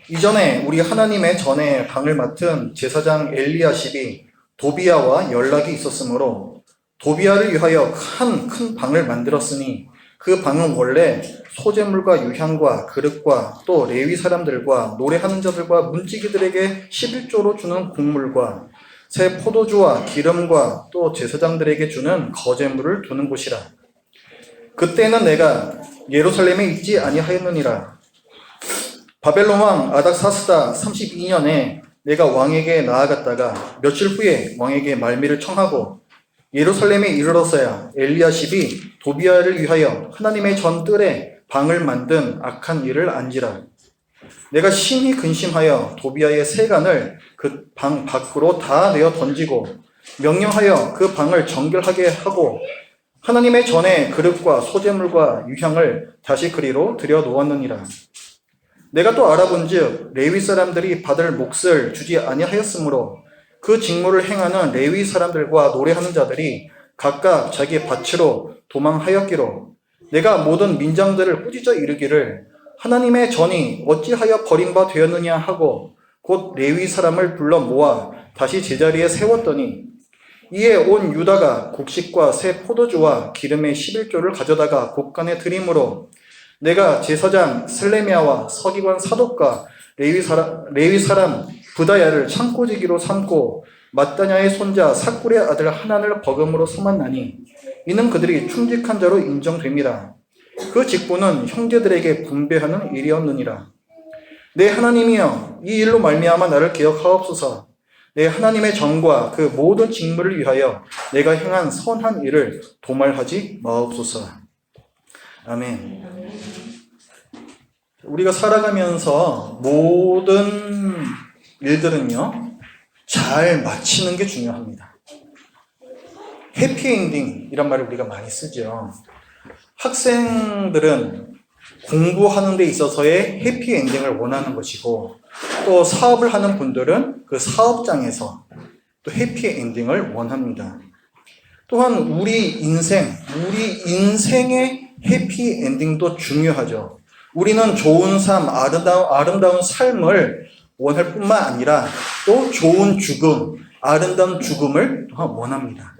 이전에 우리 하나님의 전에 방을 맡은 제사장 엘리야십이 도비야와 연락이 있었으므로 도비야를 위하여 큰 방을 만들었으니 그 방은 원래 소재물과 유향과 그릇과 또 레위 사람들과 노래하는 자들과 문지기들에게 11조로 주는 곡물과 새 포도주와 기름과 또 제사장들에게 주는 거제물을 두는 곳이라. 그때는 내가 예루살렘에 있지 아니하였느니라. 바벨론 왕 아닥사스다 32년에 내가 왕에게 나아갔다가 며칠 후에 왕에게 말미를 청하고 예루살렘에 이르러서야 엘리야십이 도비야를 위하여 하나님의 전뜰에 방을 만든 악한 일을 안지라. 내가 심히 근심하여 도비야의 세간을 그 방 밖으로 다 내어 던지고 명령하여 그 방을 정결하게 하고 하나님의 전에 그릇과 소재물과 유향을 다시 그리로 들여 놓았느니라. 내가 또 알아본즉 레위 사람들이 받을 몫을 주지 아니하였으므로 그 직무를 행하는 레위 사람들과 노래하는 자들이 각각 자기 밭으로 도망하였기로 내가 모든 민장들을 꾸짖어 이르기를 하나님의 전이 어찌하여 버림바 되었느냐 하고 곧 레위 사람을 불러 모아 다시 제자리에 세웠더니 이에 온 유다가 곡식과 새 포도주와 기름의 11조를 가져다가 곳간에 드림으로 내가 제사장 슬레미야와 서기관 사독과 레위 사람 부다야를 창고지기로 삼고 마따냐의 손자 사꿀의 아들 하난을 버금으로 삼았나니 이는 그들이 충직한 자로 인정됨이라. 그 직분은 형제들에게 분배하는 일이었느니라. 내 하나님이여, 이 일로 말미암아 나를 기억하옵소서. 내 하나님의 정과 그 모든 직무를 위하여 내가 행한 선한 일을 도말하지 마옵소서. 아멘. 우리가 살아가면서 모든 일들은요, 잘 마치는 게 중요합니다. 해피엔딩 이란 말을 우리가 많이 쓰죠. 학생들은 공부하는 데 있어서의 해피엔딩을 원하는 것이고 또 사업을 하는 분들은 그 사업장에서 또 해피엔딩을 원합니다. 또한 우리 인생의 해피엔딩도 중요하죠. 우리는 좋은 삶, 아름다운 삶을 원할 뿐만 아니라 또 좋은 죽음, 아름다운 죽음을 또한 원합니다.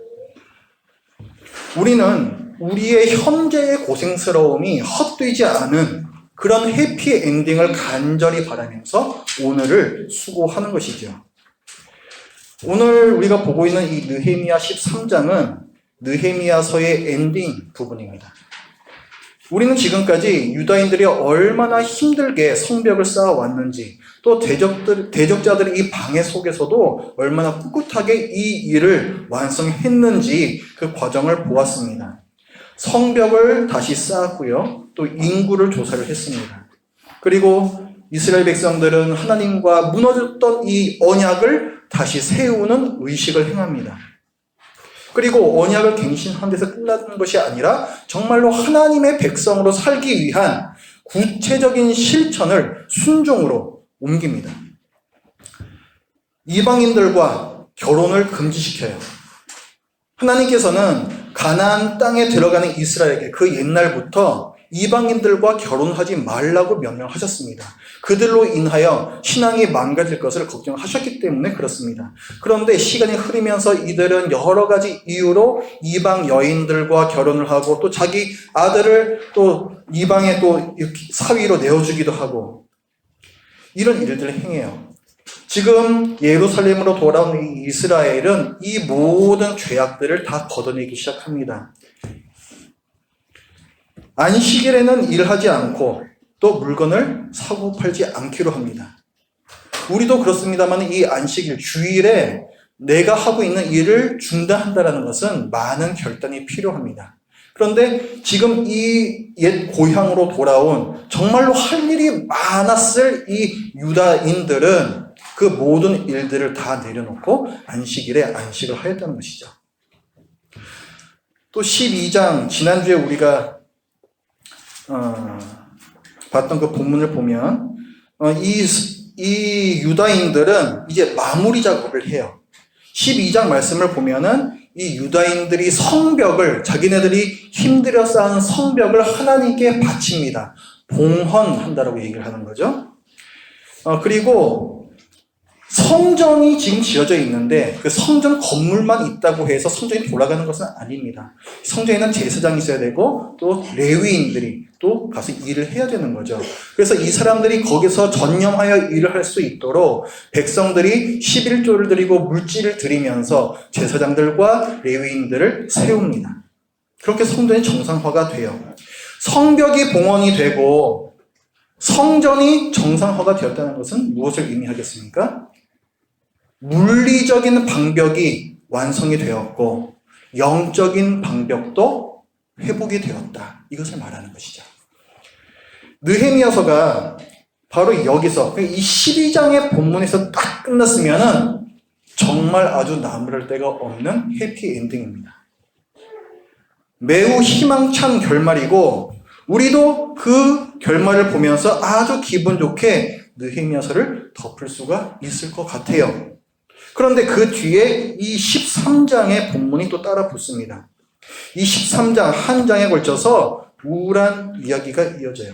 우리는 우리의 현재의 고생스러움이 헛되지 않은 그런 해피엔딩을 간절히 바라면서 오늘을 수고하는 것이죠. 오늘 우리가 보고 있는 이 느헤미야 13장은 느헤미야서의 엔딩 부분입니다. 우리는 지금까지 유다인들이 얼마나 힘들게 성벽을 쌓아왔는지 또 대적자들이 이 방해 속에서도 얼마나 꿋꿋하게 이 일을 완성했는지 그 과정을 보았습니다. 성벽을 다시 쌓았고요. 또 인구를 조사를 했습니다. 그리고 이스라엘 백성들은 하나님과 무너졌던 이 언약을 다시 세우는 의식을 행합니다. 그리고 언약을 갱신한 데서 끝나는 것이 아니라 정말로 하나님의 백성으로 살기 위한 구체적인 실천을 순종으로 옮깁니다. 이방인들과 결혼을 금지시켜요. 하나님께서는 가나안 땅에 들어가는 이스라엘에게 그 옛날부터 이방인들과 결혼하지 말라고 명령하셨습니다. 그들로 인하여 신앙이 망가질 것을 걱정하셨기 때문에 그렇습니다. 그런데 시간이 흐르면서 이들은 여러 가지 이유로 이방 여인들과 결혼을 하고 또 자기 아들을 또 이방에 또 사위로 내어주기도 하고 이런 일들을 행해요. 지금 예루살렘으로 돌아온 이 이스라엘은 이 모든 죄악들을 다 걷어내기 시작합니다. 안식일에는 일하지 않고 또 물건을 사고 팔지 않기로 합니다. 우리도 그렇습니다만 이 안식일, 주일에 내가 하고 있는 일을 중단한다는 것은 많은 결단이 필요합니다. 그런데 지금 이 옛 고향으로 돌아온 정말로 할 일이 많았을 이 유다인들은 그 모든 일들을 다 내려놓고 안식일에 안식을 하였다는 것이죠. 또 12장, 지난주에 우리가 봤던 그 본문을 보면 이 유다인들은 이제 마무리 작업을 해요. 12장 말씀을 보면은 이 유다인들이 성벽을, 자기네들이 힘들여 쌓은 성벽을 하나님께 바칩니다. 봉헌한다라고 얘기를 하는 거죠. 그리고 성전이 지금 지어져 있는데 그 성전 건물만 있다고 해서 성전이 돌아가는 것은 아닙니다. 성전에는 제사장이 있어야 되고 또 레위인들이 또 가서 일을 해야 되는 거죠. 그래서 이 사람들이 거기서 전념하여 일을 할 수 있도록 백성들이 11조를 드리고 물질을 드리면서 제사장들과 레위인들을 세웁니다. 그렇게 성전이 정상화가 돼요. 성벽이 봉헌이 되고 성전이 정상화가 되었다는 것은 무엇을 의미하겠습니까? 물리적인 방벽이 완성이 되었고 영적인 방벽도 회복이 되었다. 이것을 말하는 것이죠. 느헤미야서가 바로 여기서 이 12장의 본문에서 딱 끝났으면은 정말 아주 나무랄 데가 없는 해피엔딩입니다. 매우 희망찬 결말이고 우리도 그 결말을 보면서 아주 기분 좋게 느헤미야서를 덮을 수가 있을 것 같아요. 그런데 그 뒤에 이 13장의 본문이 또 따라 붙습니다. 이 13장 한 장에 걸쳐서 우울한 이야기가 이어져요.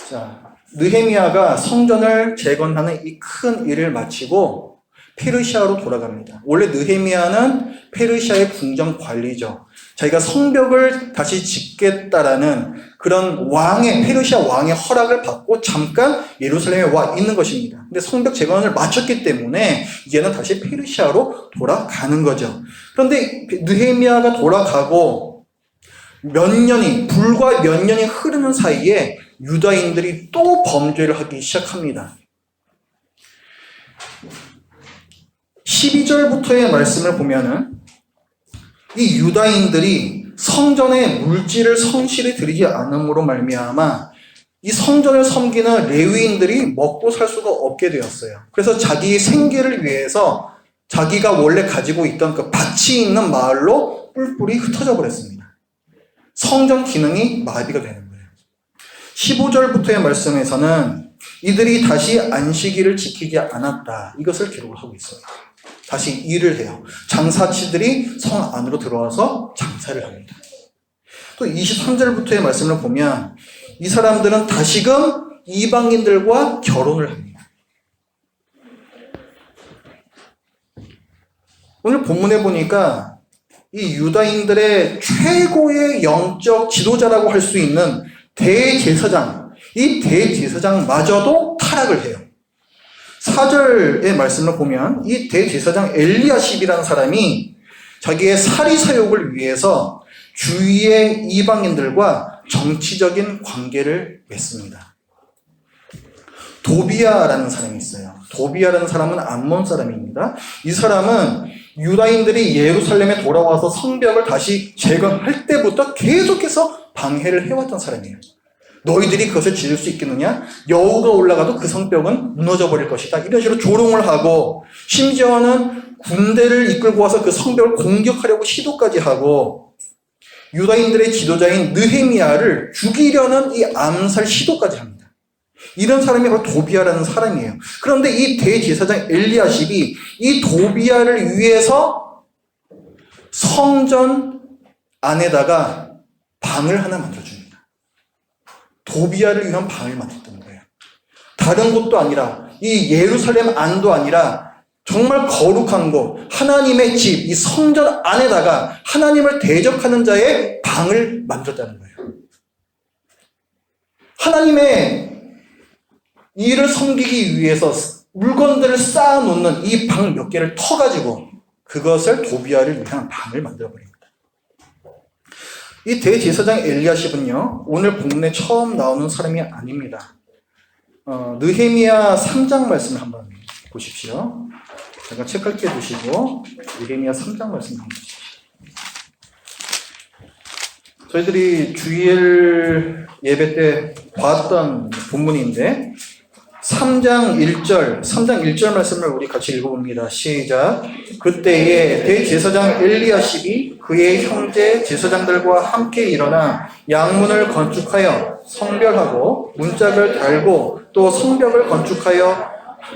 자, 느헤미야가 성전을 재건하는 이 큰 일을 마치고 페르시아로 돌아갑니다. 원래 느헤미야는 페르시아의 궁정 관리죠. 자기가 성벽을 다시 짓겠다라는 그런 페르시아 왕의 허락을 받고 잠깐 예루살렘에 와 있는 것입니다. 근데 성벽 재건을 마쳤기 때문에 이제는 다시 페르시아로 돌아가는 거죠. 그런데 느헤미야가 돌아가고 불과 몇 년이 흐르는 사이에 유다인들이 또 범죄를 하기 시작합니다. 12절부터의 말씀을 보면은 이 유다인들이 성전에 물질을 성실히 드리지 않음으로 말미암아 이 성전을 섬기는 레위인들이 먹고 살 수가 없게 되었어요. 그래서 자기 생계를 위해서 자기가 원래 가지고 있던 그 밭이 있는 마을로 뿔뿔이 흩어져 버렸습니다. 성전 기능이 마비가 되는 거예요. 15절부터의 말씀에서는 이들이 다시 안식일을 지키지 않았다. 이것을 기록을 하고 있어요. 다시 일을 해요. 장사치들이 성 안으로 들어와서 장사를 합니다. 또 23절부터의 말씀을 보면 이 사람들은 다시금 이방인들과 결혼을 합니다. 오늘 본문에 보니까 이 유다인들의 최고의 영적 지도자라고 할 수 있는 대제사장, 이 대제사장마저도 타락을 해요. 4절의 말씀을 보면 이 대제사장 엘리야십이라는 사람이 자기의 사리사욕을 위해서 주위의 이방인들과 정치적인 관계를 맺습니다. 도비야라는 사람이 있어요. 도비야라는 사람은 암몬 사람입니다. 이 사람은 유다인들이 예루살렘에 돌아와서 성벽을 다시 재건할 때부터 계속해서 방해를 해왔던 사람이에요. 너희들이 그것을 지을 수 있겠느냐? 여우가 올라가도 그 성벽은 무너져 버릴 것이다. 이런 식으로 조롱을 하고 심지어는 군대를 이끌고 와서 그 성벽을 공격하려고 시도까지 하고 유다인들의 지도자인 느헤미야를 죽이려는 이 암살 시도까지 합니다. 이런 사람이 바로 도비야라는 사람이에요. 그런데 이 대제사장 엘리야십이 이 도비야를 위해서 성전 안에다가 방을 하나 만들어줍니다. 도비야를 위한 방을 만들었던 거예요. 다른 곳도 아니라 이 예루살렘 안도 아니라 정말 거룩한 곳, 하나님의 집, 이 성전 안에다가 하나님을 대적하는 자의 방을 만들었다는 거예요. 하나님의 일을 섬기기 위해서 물건들을 쌓아놓는 이 방 몇 개를 터가지고 그것을 도비야를 위한 방을 만들어버립니다. 이 대제사장 엘리야십은요, 오늘 본문에 처음 나오는 사람이 아닙니다. 느헤미야 3장 말씀을 한번 보십시오. 잠깐 책갈피 두시고 느헤미야 3장 말씀 한번 보십시오. 저희들이 주일 예배 때 봤던 본문인데 3장 1절 말씀을 우리 같이 읽어봅니다. 시작. 그때에 대제사장 엘리야십이 그의 형제 제사장들과 함께 일어나 양문을 건축하여 성별하고 문짝을 달고 또 성벽을 건축하여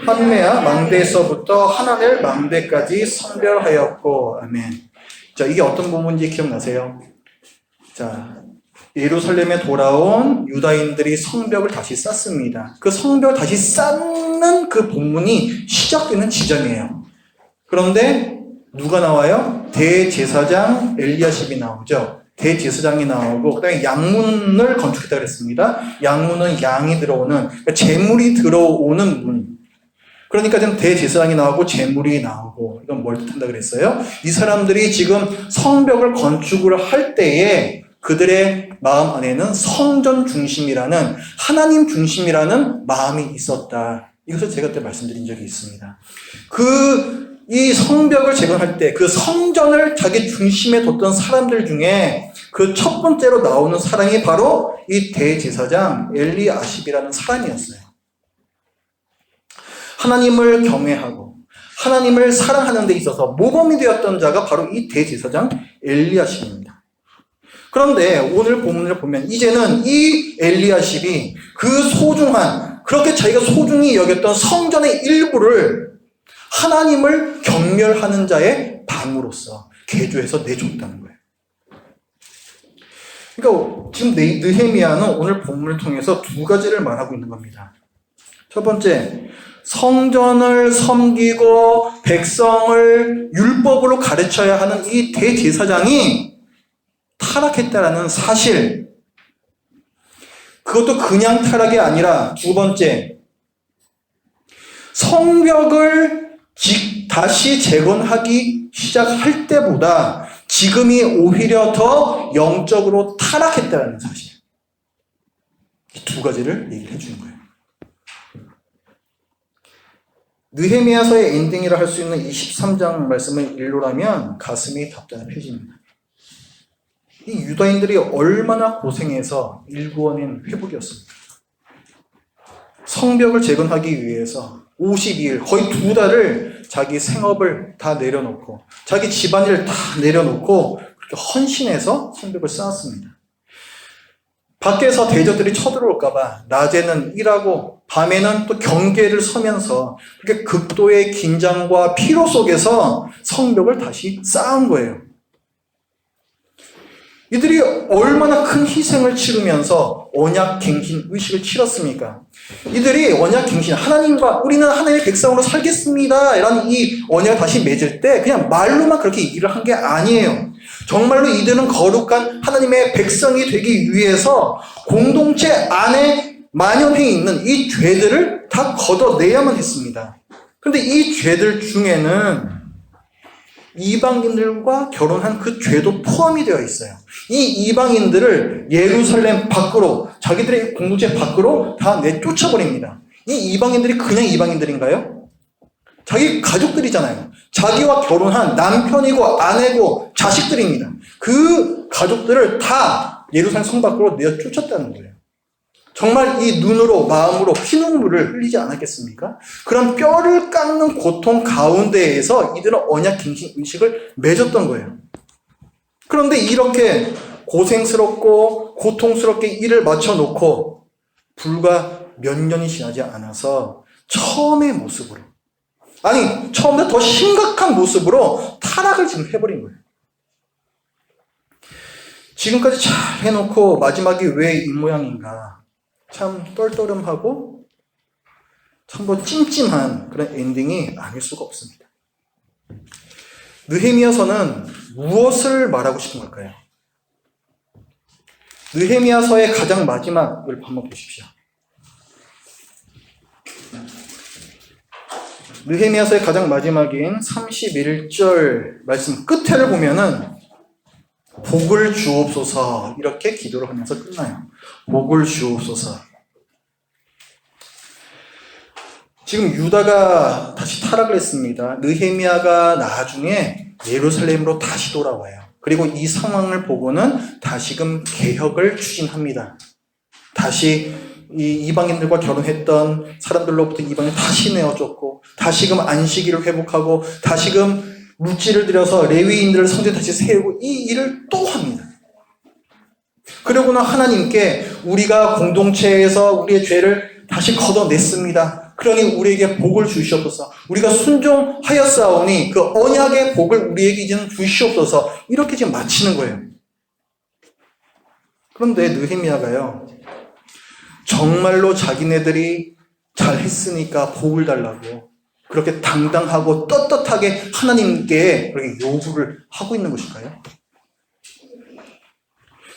한메아 망대에서부터 하나넬 망대까지 성별하였고. 아멘. 자, 이게 어떤 본문인지 기억나세요? 자, 예루살렘에 돌아온 유다인들이 성벽을 다시 쌓습니다. 그 성벽을 다시 쌓는 그 본문이 시작되는 지점이에요. 그런데 누가 나와요? 대제사장 엘리야십이 나오죠. 대제사장이 나오고 그다음에 양문을 건축했다고 했습니다. 양문은 양이 들어오는, 그러니까 재물이 들어오는 문. 그러니까 지금 대제사장이 나오고 재물이 나오고, 이건 뭘 뜻한다 그랬어요? 이 사람들이 지금 성벽을 건축을 할 때에 그들의 마음 안에는 성전 중심이라는, 하나님 중심이라는 마음이 있었다. 이것을 제가 그때 말씀드린 적이 있습니다. 이 성벽을 재건할 때 그 성전을 자기 중심에 뒀던 사람들 중에 그 첫 번째로 나오는 사람이 바로 이 대제사장 엘리야십이라는 사람이었어요. 하나님을 경외하고 하나님을 사랑하는 데 있어서 모범이 되었던 자가 바로 이 대제사장 엘리야십입니다. 그런데 오늘 본문을 보면 이제는 이 엘리야십이 그 소중한, 그렇게 자기가 소중히 여겼던 성전의 일부를 하나님을 경멸하는 자의 방으로서 개조해서 내줬다는 거예요. 그러니까 지금 느헤미야는 오늘 본문을 통해서 두 가지를 말하고 있는 겁니다. 첫 번째, 성전을 섬기고 백성을 율법으로 가르쳐야 하는 이 대제사장이 타락했다라는 사실, 그것도 그냥 타락이 아니라 두 번째, 성벽을 다시 재건하기 시작할 때보다 지금이 오히려 더 영적으로 타락했다는 사실. 이 두 가지를 얘기를 해주는 거예요. 느헤미야서의 엔딩이라 할 수 있는 23장 말씀을 일로라면 가슴이 답답해집니다. 이 유다인들이 얼마나 고생해서 일구어낸 회복이었습니까? 성벽을 재건하기 위해서 52일, 거의 2달을 자기 생업을 다 내려놓고 자기 집안일을 다 내려놓고 그렇게 헌신해서 성벽을 쌓았습니다. 밖에서 대적들이 쳐들어올까봐 낮에는 일하고 밤에는 또 경계를 서면서 그렇게 극도의 긴장과 피로 속에서 성벽을 다시 쌓은 거예요. 이들이 얼마나 큰 희생을 치르면서 언약 갱신 의식을 치렀습니까? 이들이 언약 갱신, 하나님과 우리는 하나님의 백성으로 살겠습니다 라는 이 언약을 다시 맺을 때 그냥 말로만 그렇게 일을 한 게 아니에요. 정말로 이들은 거룩한 하나님의 백성이 되기 위해서 공동체 안에 만연해 있는 이 죄들을 다 걷어내야만 했습니다. 그런데 이 죄들 중에는 이방인들과 결혼한 그 죄도 포함이 되어 있어요. 이 이방인들을 예루살렘 밖으로, 자기들의 공동체 밖으로 다 내쫓아버립니다. 이 이방인들이 그냥 이방인들인가요? 자기 가족들이잖아요. 자기와 결혼한 남편이고 아내고 자식들입니다. 그 가족들을 다 예루살렘 성 밖으로 내쫓았다는 거예요. 정말 이 눈으로 마음으로 피눈물을 흘리지 않았겠습니까? 그런 뼈를 깎는 고통 가운데에서 이들은 언약 갱신 의식을 맺었던 거예요. 그런데 이렇게 고생스럽고 고통스럽게 일을 마쳐놓고 불과 몇 년이 지나지 않아서 처음의 모습으로, 아니 처음보다 더 심각한 모습으로 타락을 지금 해버린 거예요. 지금까지 잘 해놓고 마지막이 왜 이 모양인가, 참 떨떠름하고 참 뭐 찜찜한 그런 엔딩이 아닐 수가 없습니다. 느헤미야서는 무엇을 말하고 싶은 걸까요? 느헤미야서의 가장 마지막을 한번 보십시오. 느헤미야서의 가장 마지막인 31절 말씀 끝에를 보면은 복을 주옵소서 이렇게 기도를 하면서 끝나요. 복을 주옵소서. 지금 유다가 다시 타락을 했습니다. 느헤미야가 나중에 예루살렘으로 다시 돌아와요. 그리고 이 상황을 보고는 다시금 개혁을 추진합니다. 다시 이 이방인들과 결혼했던 사람들로부터 이방인 다시 내어줬고, 다시금 안식일을 회복하고, 다시금 물질을 들여서 레위인들을 성전에 다시 세우고, 이 일을 또 합니다. 그러고는 하나님께 우리가 공동체에서 우리의 죄를 다시 걷어냈습니다. 그러니 우리에게 복을 주시옵소서. 우리가 순종하였사오니 그 언약의 복을 우리에게 이제는 주시옵소서. 이렇게 지금 마치는 거예요. 그런데 느헤미야가요, 정말로 자기네들이 잘했으니까 복을 달라고 그렇게 당당하고 떳떳하게 하나님께 그렇게 요구를 하고 있는 것일까요?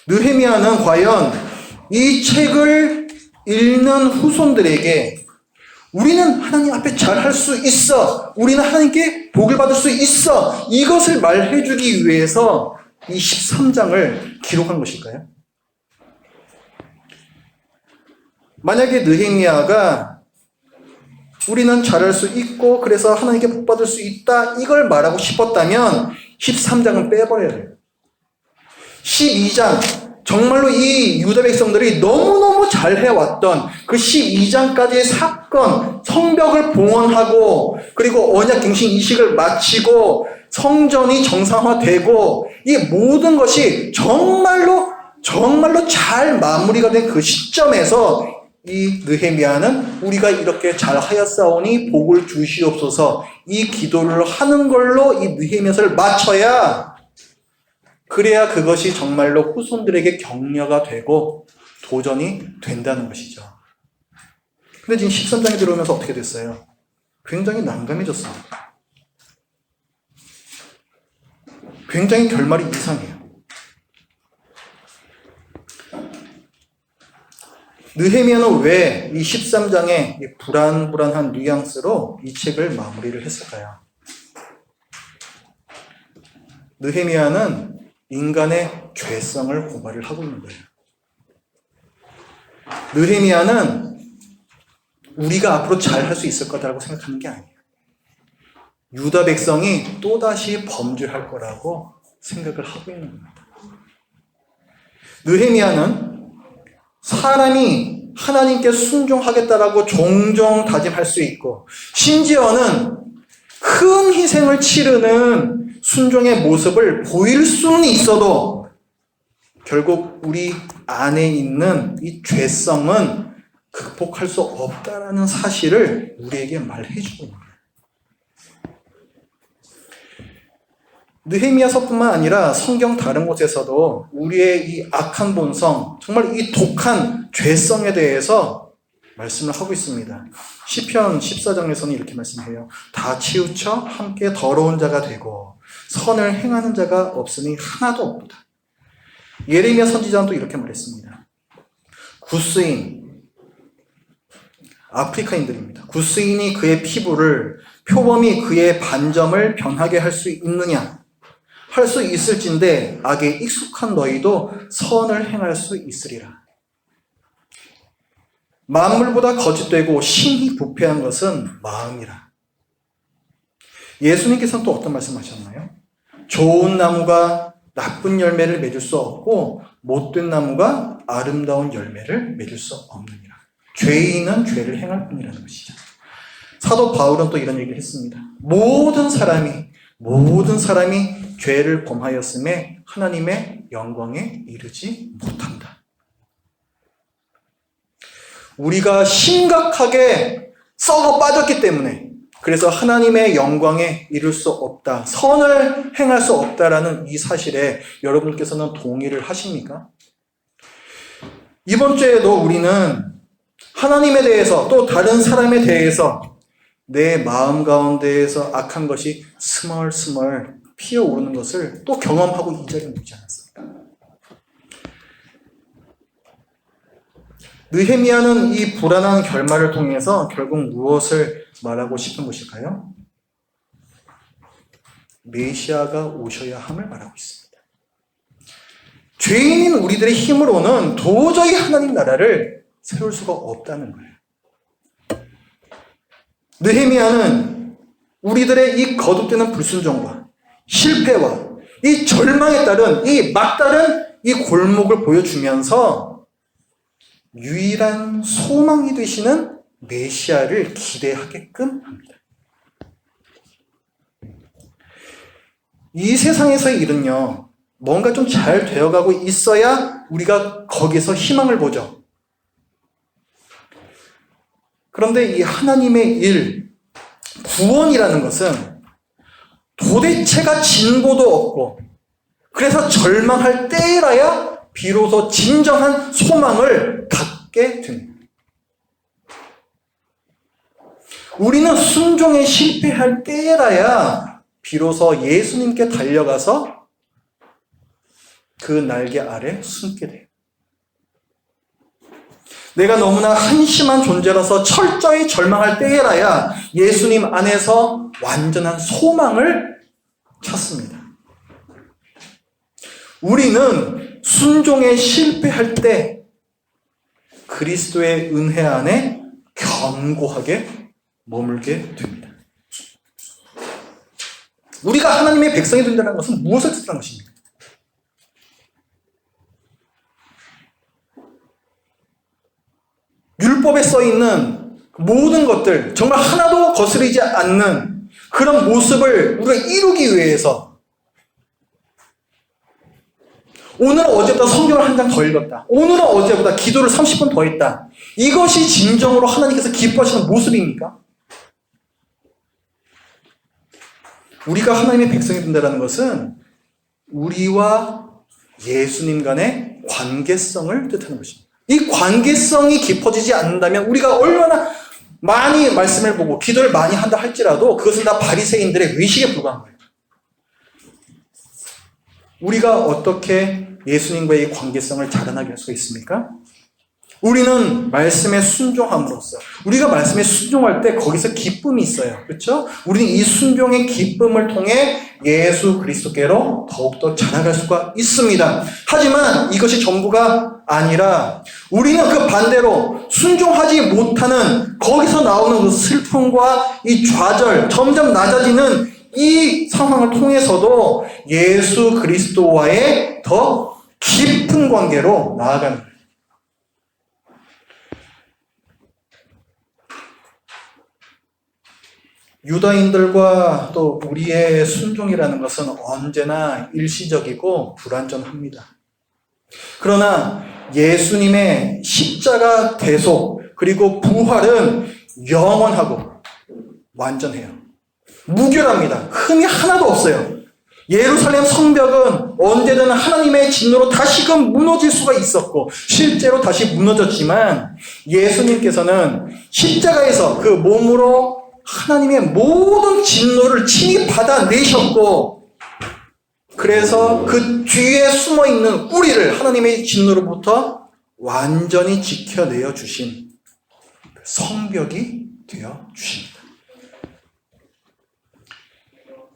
느헤미야는 과연 이 책을 읽는 후손들에게 우리는 하나님 앞에 잘할 수 있어, 우리는 하나님께 복을 받을 수 있어, 이것을 말해주기 위해서 이 13장을 기록한 것일까요? 만약에 느헤미야가 우리는 잘할 수 있고 그래서 하나님께 복 받을 수 있다, 이걸 말하고 싶었다면 13장은 빼버려야 돼요. 12장, 정말로 이 유다 백성들이 너무너무 잘해왔던 그 12장까지의 사건, 성벽을 봉헌하고 그리고 언약갱신 이식을 마치고 성전이 정상화되고 이 모든 것이 정말로 잘 마무리가 된 그 시점에서 이 느헤미야는 우리가 이렇게 잘하였사오니 복을 주시옵소서, 이 기도를 하는 걸로 이 느헤미야서를 마쳐야, 그래야 그것이 정말로 후손들에게 격려가 되고 도전이 된다는 것이죠. 근데 지금 13장에 들어오면서 어떻게 됐어요? 굉장히 난감해졌습니다. 굉장히 결말이 이상해요. 느헤미야는 왜 이 13장의 이 불안불안한 뉘앙스로 이 책을 마무리를 했을까요? 느헤미야는 인간의 죄성을 고발을 하고 있는 거예요. 느헤미야는 우리가 앞으로 잘할 수 있을 거다라고 생각하는 게 아니에요. 유다 백성이 또다시 범죄할 거라고 생각을 하고 있는 겁니다. 느헤미야는 사람이 하나님께 순종하겠다라고 종종 다짐할 수 있고, 심지어는 큰 희생을 치르는 순종의 모습을 보일 수는 있어도 결국 우리 안에 있는 이 죄성은 극복할 수 없다라는 사실을 우리에게 말해주고 있는 거예요. 느헤미야서뿐만 아니라 성경 다른 곳에서도 우리의 이 악한 본성, 정말 이 독한 죄성에 대해서 말씀을 하고 있습니다. 시편 14장에서는 이렇게 말씀해요. 다 치우쳐 함께 더러운 자가 되고 선을 행하는 자가 없으니 하나도 없다. 예레미야 선지자는 또 이렇게 말했습니다. 구스인, 아프리카인들입니다. 구스인이 그의 피부를, 표범이 그의 반점을 변하게 할 수 있느냐? 할 수 있을진데 악에 익숙한 너희도 선을 행할 수 있으리라. 만물보다 거짓되고 심히 부패한 것은 마음이라. 예수님께서는 또 어떤 말씀하셨나요? 좋은 나무가 나쁜 열매를 맺을 수 없고 못된 나무가 아름다운 열매를 맺을 수 없느니라. 죄인은 죄를 행할 뿐이라는 것이죠. 사도 바울은 또 이런 얘기를 했습니다. 모든 사람이 죄를 범하였음에 하나님의 영광에 이르지 못한다. 우리가 심각하게 썩어 빠졌기 때문에, 그래서 하나님의 영광에 이를 수 없다, 선을 행할 수 없다라는 이 사실에 여러분께서는 동의를 하십니까? 이번 주에도 우리는 하나님에 대해서 또 다른 사람에 대해서 내 마음 가운데에서 악한 것이 스멀스멀 피어오르는 것을 또 경험하고 이 자리에 묻지 않았습니까? 느헤미야는 이 불안한 결말을 통해서 결국 무엇을 말하고 싶은 것일까요? 메시아가 오셔야 함을 말하고 있습니다. 죄인인 우리들의 힘으로는 도저히 하나님 나라를 세울 수가 없다는 거예요. 느헤미야는 우리들의 이 거듭되는 불순종과 실패와 이 절망에 따른 이 막다른 이 골목을 보여주면서 유일한 소망이 되시는 메시아를 기대하게끔 합니다. 이 세상에서의 일은요, 뭔가 좀 잘 되어가고 있어야 우리가 거기서 희망을 보죠. 그런데 이 하나님의 일, 구원이라는 것은 도대체가 진보도 없고 그래서 절망할 때라야 비로소 진정한 소망을 갖게 됩니다. 우리는 순종에 실패할 때라야 비로소 예수님께 달려가서 그 날개 아래 숨게 돼요. 내가 너무나 한심한 존재라서 철저히 절망할 때라야 예수님 안에서 완전한 소망을 찾습니다. 우리는 순종에 실패할 때 그리스도의 은혜 안에 견고하게 머물게 됩니다. 우리가 하나님의 백성이 된다는 것은 무엇을 뜻하는 것입니까? 율법에 써있는 모든 것들, 정말 하나도 거스르지 않는 그런 모습을 우리가 이루기 위해서 오늘은 어제보다 성경을 한 장 더 읽었다. 오늘은 어제보다 기도를 30분 더 했다. 이것이 진정으로 하나님께서 기뻐하시는 모습입니까? 우리가 하나님의 백성이 된다는 것은 우리와 예수님 간의 관계성을 뜻하는 것입니다. 이 관계성이 깊어지지 않는다면 우리가 얼마나 많이 말씀을 보고 기도를 많이 한다 할지라도 그것은 다 바리새인들의 의식에 불과한 거예요. 우리가 어떻게 예수님과의 관계성을 자라나게 할 수가 있습니까? 우리는 말씀에 순종함으로써 우리가 말씀에 순종할 때 거기서 기쁨이 있어요. 그렇죠? 우리는 이 순종의 기쁨을 통해 예수 그리스도께로 더욱더 자라갈 수가 있습니다. 하지만 이것이 전부가 아니라 우리는 그 반대로 순종하지 못하는 거기서 나오는 그 슬픔과 이 좌절, 점점 낮아지는 이 상황을 통해서도 예수 그리스도와의 더 깊은 관계로 나아가는 거예요. 유다인들과 또 우리의 순종이라는 것은 언제나 일시적이고 불완전합니다. 그러나 예수님의 십자가 대속 그리고 부활은 영원하고 완전해요. 무결합니다. 흠이 하나도 없어요. 예루살렘 성벽은 언제든 하나님의 진노로 다시금 무너질 수가 있었고 실제로 다시 무너졌지만 예수님께서는 십자가에서 그 몸으로 하나님의 모든 진노를 친히 받아내셨고 그래서 그 뒤에 숨어있는 우리를 하나님의 진노로부터 완전히 지켜내어 주신 성벽이 되어 주십니다.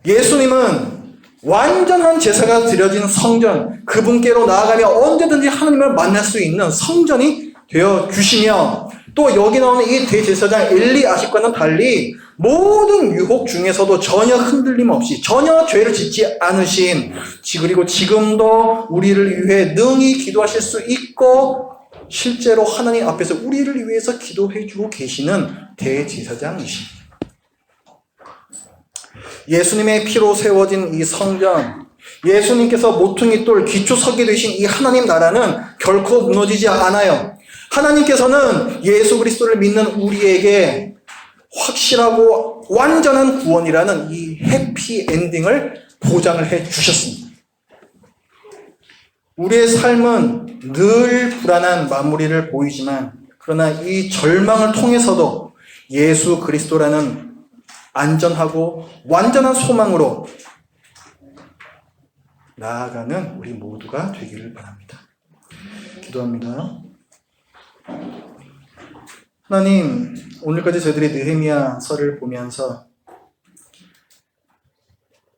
예수님은 완전한 제사가 드려진 성전, 그분께로 나아가며 언제든지 하나님을 만날 수 있는 성전이 되어 주시며 또 여기 나오는 이 대제사장 엘리야십과는 달리 모든 유혹 중에서도 전혀 흔들림 없이 전혀 죄를 짓지 않으신 그리고 지금도 우리를 위해 능히 기도하실 수 있고 실제로 하나님 앞에서 우리를 위해서 기도해 주고 계시는 대제사장이십니다. 예수님의 피로 세워진 이 성전, 예수님께서 모퉁이 돌 기초석이 되신 이 하나님 나라는 결코 무너지지 않아요. 하나님께서는 예수 그리스도를 믿는 우리에게 확실하고 완전한 구원이라는 이 해피 엔딩을 보장을 해 주셨습니다. 우리의 삶은 늘 불안한 마무리를 보이지만 그러나 이 절망을 통해서도 예수 그리스도라는 안전하고 완전한 소망으로 나아가는 우리 모두가 되기를 바랍니다. 기도합니다. 하나님, 오늘까지 저희들이 느헤미야서를 보면서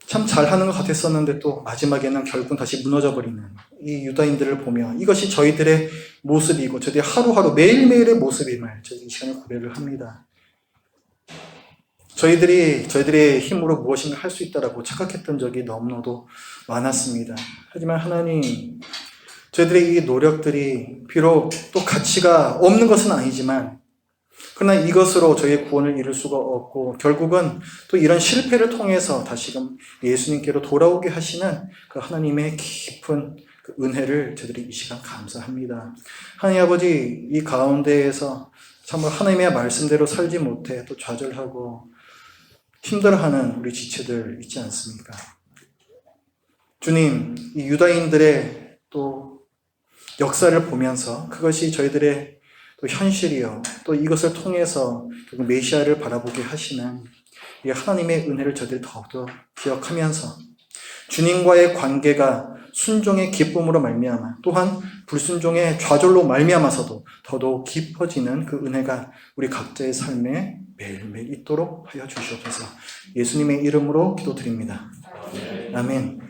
참 잘하는 것 같았었는데 또 마지막에는 결국은 다시 무너져버리는 이 유다인들을 보며 이것이 저희들의 모습이고 저희들이 하루하루 매일매일의 모습임을 저희 이 시간에 고백을 합니다. 저희들의 힘으로 무엇인가 할 수 있다라고 착각했던 적이 너무나도 많았습니다. 하지만 하나님, 저희들의 이 노력들이 비록 또 가치가 없는 것은 아니지만 그러나 이것으로 저희의 구원을 이룰 수가 없고 결국은 또 이런 실패를 통해서 다시금 예수님께로 돌아오게 하시는 그 하나님의 깊은 그 은혜를 저희들이 이 시간 감사합니다. 하나님 아버지, 이 가운데에서 정말 하나님의 말씀대로 살지 못해 또 좌절하고 힘들어하는 우리 지체들 있지 않습니까? 주님, 이 유다인들의 또 역사를 보면서 그것이 저희들의 또 현실이요. 또 이것을 통해서 결국 메시아를 바라보게 하시는 이 하나님의 은혜를 저희들이 더욱더 기억하면서 주님과의 관계가 순종의 기쁨으로 말미암아 또한 불순종의 좌절로 말미암아서도 더더욱 깊어지는 그 은혜가 우리 각자의 삶에 매일매일 있도록 하여 주시옵소서. 예수님의 이름으로 기도드립니다. 아멘.